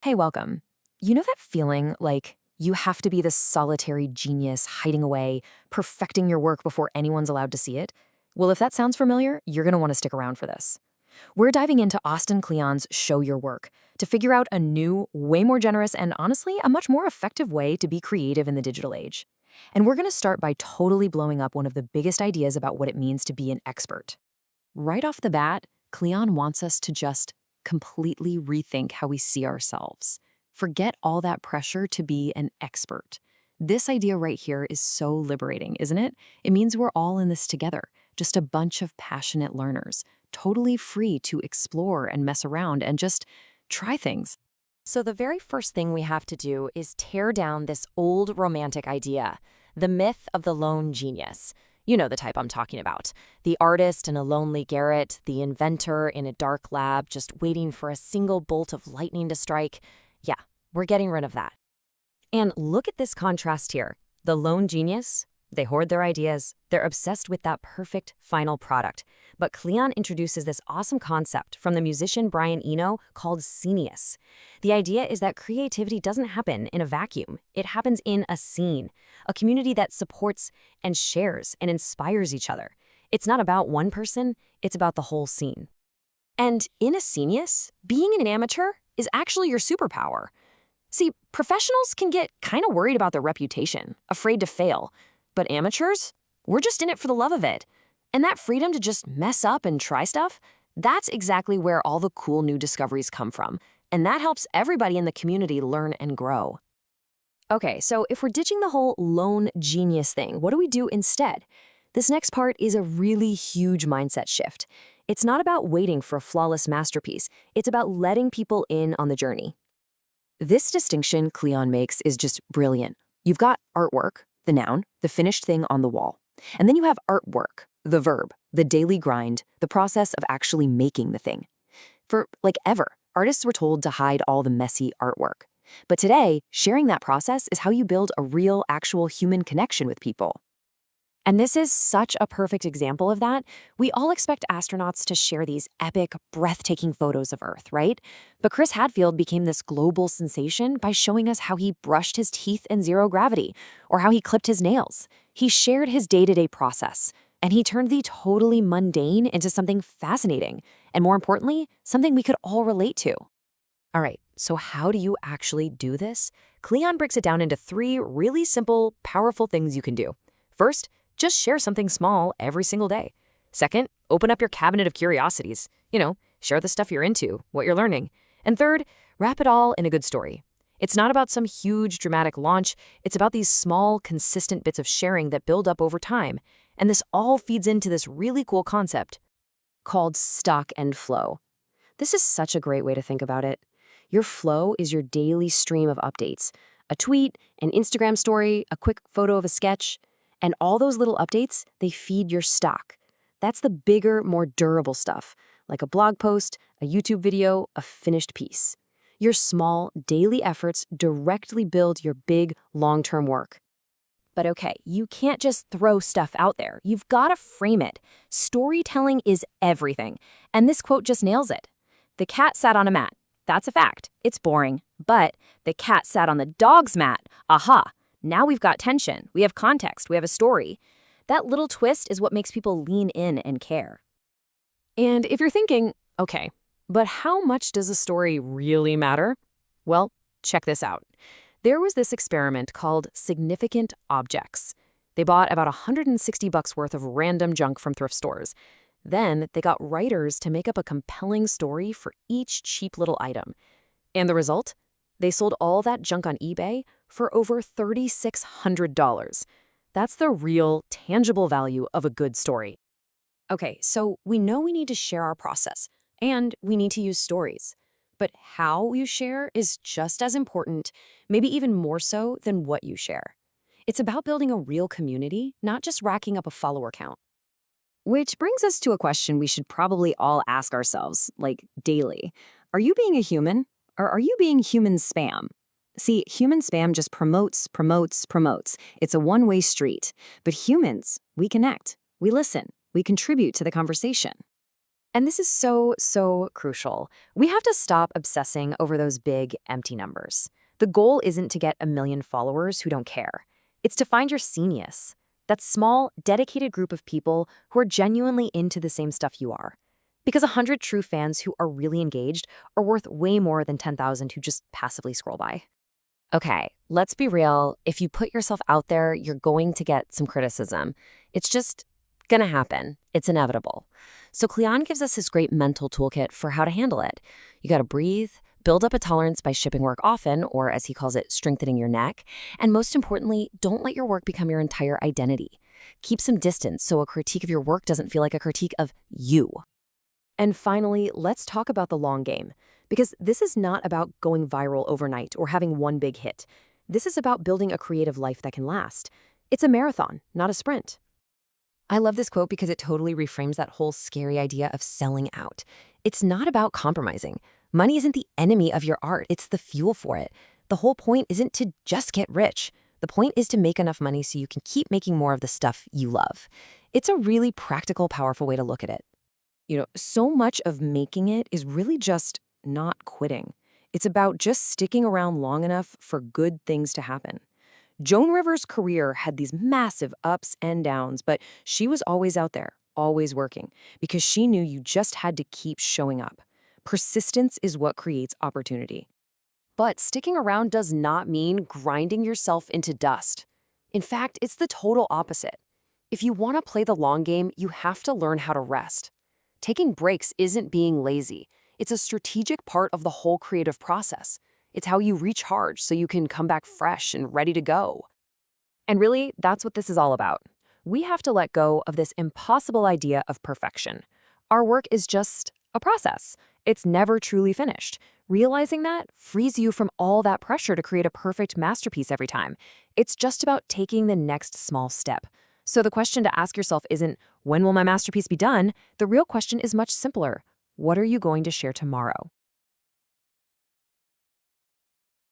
Hey, welcome. You know that feeling like you have to be this solitary genius hiding away, perfecting your work before anyone's allowed to see it? Well, if that sounds familiar, you're going to want to stick around for this. We're diving into Austin Kleon's Show Your Work to figure out a new, way more generous, and honestly, a much more effective way to be creative in the digital age. And we're going to start by totally blowing up one of the biggest ideas about what it means to be an expert. Right off the bat, Cleon wants us to just completely rethink how we see ourselves. Forget all that pressure to be an expert. This idea right here is so liberating, isn't it? It means we're all in this together, just a bunch of passionate learners, totally free to explore and mess around and just try things. So the very first thing we have to do is tear down this old romantic idea, the myth of the lone genius. You know the type I'm talking about. The artist in a lonely garret, the inventor in a dark lab just waiting for a single bolt of lightning to strike. Yeah, we're getting rid of that. And look at this contrast here. The lone genius, they hoard their ideas. They're obsessed with that perfect final product. But Cleon introduces this awesome concept from the musician Brian Eno called scenius. The idea is that creativity doesn't happen in a vacuum. It happens in a scene, a community that supports and shares and inspires each other. It's not about one person, it's about the whole scene. And in a scenius, being an amateur is actually your superpower. See, professionals can get kind of worried about their reputation, afraid to fail. But amateurs, we're just in it for the love of it. And that freedom to just mess up and try stuff, that's exactly where all the cool new discoveries come from. And that helps everybody in the community learn and grow. Okay, so if we're ditching the whole lone genius thing, what do we do instead? This next part is a really huge mindset shift. It's not about waiting for a flawless masterpiece. It's about letting people in on the journey. This distinction Cleon makes is just brilliant. You've got artwork, the noun, the finished thing on the wall. And then you have artwork, the verb, the daily grind, the process of actually making the thing. For, ever, artists were told to hide all the messy artwork. But today, sharing that process is how you build a real, actual human connection with people. And this is such a perfect example of that. We all expect astronauts to share these epic, breathtaking photos of Earth, right? But Chris Hadfield became this global sensation by showing us how he brushed his teeth in zero gravity, or how he clipped his nails. He shared his day-to-day process, and he turned the totally mundane into something fascinating, and more importantly, something we could all relate to. All right, so how do you actually do this? Cleon breaks it down into 3 really simple, powerful things you can do. First, just share something small every single day. Second, open up your cabinet of curiosities. Share the stuff you're into, what you're learning. And third, wrap it all in a good story. It's not about some huge dramatic launch. It's about these small, consistent bits of sharing that build up over time. And this all feeds into this really cool concept called stock and flow. This is such a great way to think about it. Your flow is your daily stream of updates. A tweet, an Instagram story, a quick photo of a sketch. And all those little updates, they feed your stock. That's the bigger, more durable stuff, like a blog post, a YouTube video, a finished piece. Your small, daily efforts directly build your big, long-term work. But okay, you can't just throw stuff out there. You've got to frame it. Storytelling is everything. And this quote just nails it. The cat sat on a mat. That's a fact. It's boring. But the cat sat on the dog's mat. Aha! Now we've got tension, we have context, we have a story. That little twist is what makes people lean in and care. And if you're thinking, okay, but how much does a story really matter? Well, check this out. There was this experiment called Significant Objects. They bought about $160 worth of random junk from thrift stores. Then they got writers to make up a compelling story for each cheap little item. And the result? They sold all that junk on eBay for over $3,600. That's the real, tangible value of a good story. Okay, so we know we need to share our process, and we need to use stories. But how you share is just as important, maybe even more so than what you share. It's about building a real community, not just racking up a follower count. Which brings us to a question we should probably all ask ourselves, daily. Are you being a human? Or are you being human spam? See, human spam just promotes. It's a one-way street. But humans, we connect, we listen, we contribute to the conversation. And this is so crucial. We have to stop obsessing over those big, empty numbers. The goal isn't to get a million followers who don't care. It's to find your scenius, that small, dedicated group of people who are genuinely into the same stuff you are. Because 100 true fans who are really engaged are worth way more than 10,000 who just passively scroll by. Okay, let's be real. If you put yourself out there, you're going to get some criticism. It's just gonna happen. It's inevitable. So Kleon gives us his great mental toolkit for how to handle it. You gotta breathe, build up a tolerance by shipping work often, or as he calls it, strengthening your neck. And most importantly, don't let your work become your entire identity. Keep some distance so a critique of your work doesn't feel like a critique of you. And finally, let's talk about the long game. Because this is not about going viral overnight or having one big hit. This is about building a creative life that can last. It's a marathon, not a sprint. I love this quote because it totally reframes that whole scary idea of selling out. It's not about compromising. Money isn't the enemy of your art, it's the fuel for it. The whole point isn't to just get rich. The point is to make enough money so you can keep making more of the stuff you love. It's a really practical, powerful way to look at it. So much of making it is really just not quitting. It's about just sticking around long enough for good things to happen. Joan Rivers' career had these massive ups and downs, but she was always out there, always working, because she knew you just had to keep showing up. Persistence is what creates opportunity. But sticking around does not mean grinding yourself into dust. In fact, it's the total opposite. If you want to play the long game, you have to learn how to rest. Taking breaks isn't being lazy. It's a strategic part of the whole creative process. It's how you recharge so you can come back fresh and ready to go. And really, that's what this is all about. We have to let go of this impossible idea of perfection. Our work is just a process. It's never truly finished. Realizing that frees you from all that pressure to create a perfect masterpiece every time. It's just about taking the next small step. So the question to ask yourself isn't, when will my masterpiece be done? The real question is much simpler. What are you going to share tomorrow?